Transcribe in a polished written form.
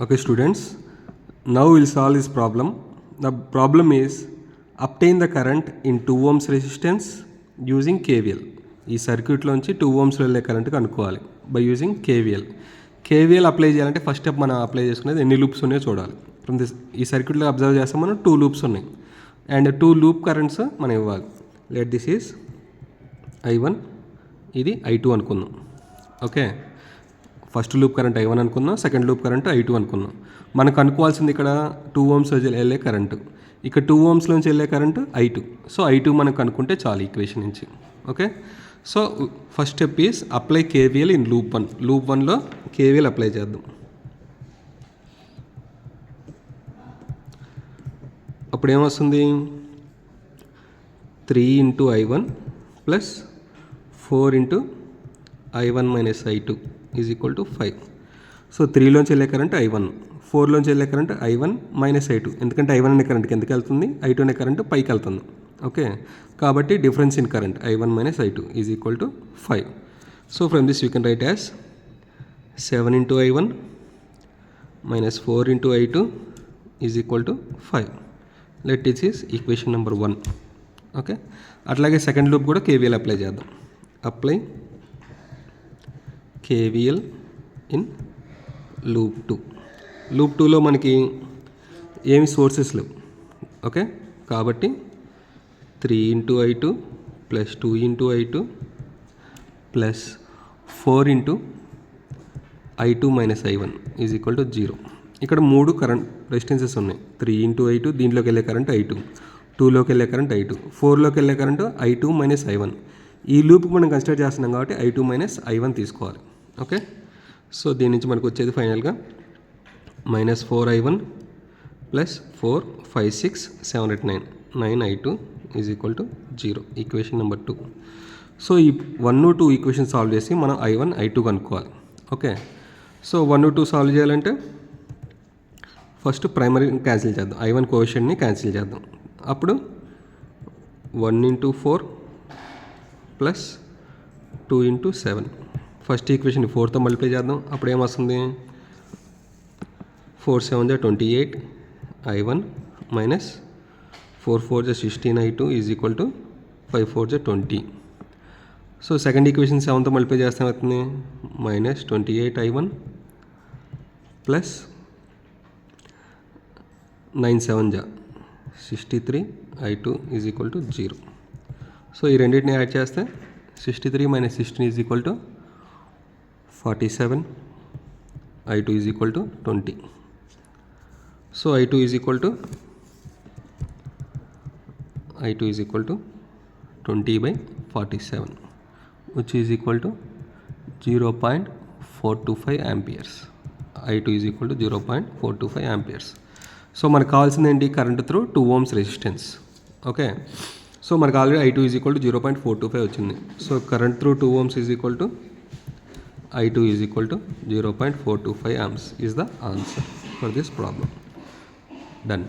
Okay students, now we'll solve this problem. The problem is obtain the current in 2 ohms resistance using KVL. ఈ సర్క్యూట్లోంచి 2 ohms వెళ్ళే current కనుక్కోవాలి by using KVL apply చేయాలంటే first step మనం apply చేసుకునేది ఎన్ని loops ఉన్నాయో చూడాలి. From this ఈ సర్క్యూట్లో అబ్జర్వ్ చేస్తాం మనం 2 లూప్స్ ఉన్నాయి అండ్ 2 లూప్ కరెంట్స్ మనం ఇవ్వాలి. లెట్ దిస్ ఈజ్ I1, ఇది I2 అనుకుందాం. Okay, first loop current I1 అనుకుందాం, సెకండ్ లూప్ కరెంట్ I2 అనుకుందాం. మనకు అనుకోవాల్సింది ఇక్కడ 2 ohms వెళ్ళే కరెంటు, ఇక్కడ 2 ohms నుంచి వెళ్ళే కరెంటు I2. సో I2 మనకు అనుకుంటే చాలు ఈక్వేషన్ నుంచి. Okay, so first step is apply KVL in loop 1. Loop 1లో కేవీఎల్ అప్లై చేద్దాం. అప్పుడు ఏమొస్తుంది, 3 into I1 plus 4 into I1 minus I2 is equal to 5. So 3లోంచి వెళ్ళే కరెంట్ I1, 4లోంచి వెళ్ళే కరెంట్ I1 మైనస్ I2. ఎందుకంటే I1 అనే కరెంట్ కిందకి వెళ్తుంది, I2 అనే కరెంట్ పైకి వెళ్తుంది. ఓకే, కాబట్టి difference in current I1 minus I2 is equal to 5. So from this you can write as 7 into I1 minus 4 into I2 is equal to 5. Let this is equation number 1. Okay, అట్లాగే second loop కూడా KVL apply చేద్దాం. Apply KVL in loop 2. Loop 2లో మనకి ఏమి sources లేవు. Okay, కాబట్టి 3 into I2 plus 2 into I2 plus 4 into I2 minus I1 is equal to 0. ఇక్కడ 3 current resistances ఉన్నాయి. 3 into I2, దీంట్లోకి వెళ్ళే కరెంట్ I2, 2లోకి వెళ్ళే కరెంట్ I2, 4లోకి వెళ్ళే కరెంట్ I2 మైనస్ I1. ఈ లూప్ మనం కన్సిడర్ చేస్తున్నాం కాబట్టి I2 మైనస్ I1 తీసుకోవాలి. ఓకే, సో దీని నుంచి మనకు వచ్చేది ఫైనల్గా minus 4I1 plus 4, 5, 6, 7, 8, 9, 9I2 is equal to 0. Equation number 2. So ఈ 1, 2 ఈక్వేషన్ సాల్వ్ చేసి మనం I1, I2 కనుక్కోవాలి. ఓకే, సో 1, 2 సాల్వ్ చేయాలంటే ఫస్ట్ ప్రైమరీ క్యాన్సిల్ చేద్దాం, I1 కోఎఫిషియంట్ని క్యాన్సిల్ చేద్దాం. అప్పుడు 1 into 4 plus 2 into 7. First equation 4తో మల్టిప్లై చేద్దాం. అప్పుడు ఏమొస్తుంది, 4 7 28 I1 minus 4 4 16 I2 is equal to 5 4 20. So second equation 7తో మల్టిప్లై చేస్తాం, అవుతుంది minus 28 I1 plus 9 7 63 I2 is equal to 0. So ఈ రెండింటిని యాడ్ చేస్తే 63 minus 16 is equal to 47, I2 is equal to 20. So I2 is equal to 20/47 which is equal to 0.425 amperes. I2 is equal to 0.425 amperes. సో మనకు కావాల్సింది ఏంటి, current through 2 ohms resistance. Okay, so మనకు already I2 is equal to 0.425 వచ్చింది. So current through 2 ohms is equal to I2 is equal to 0.425 amps is the answer for this problem. Done.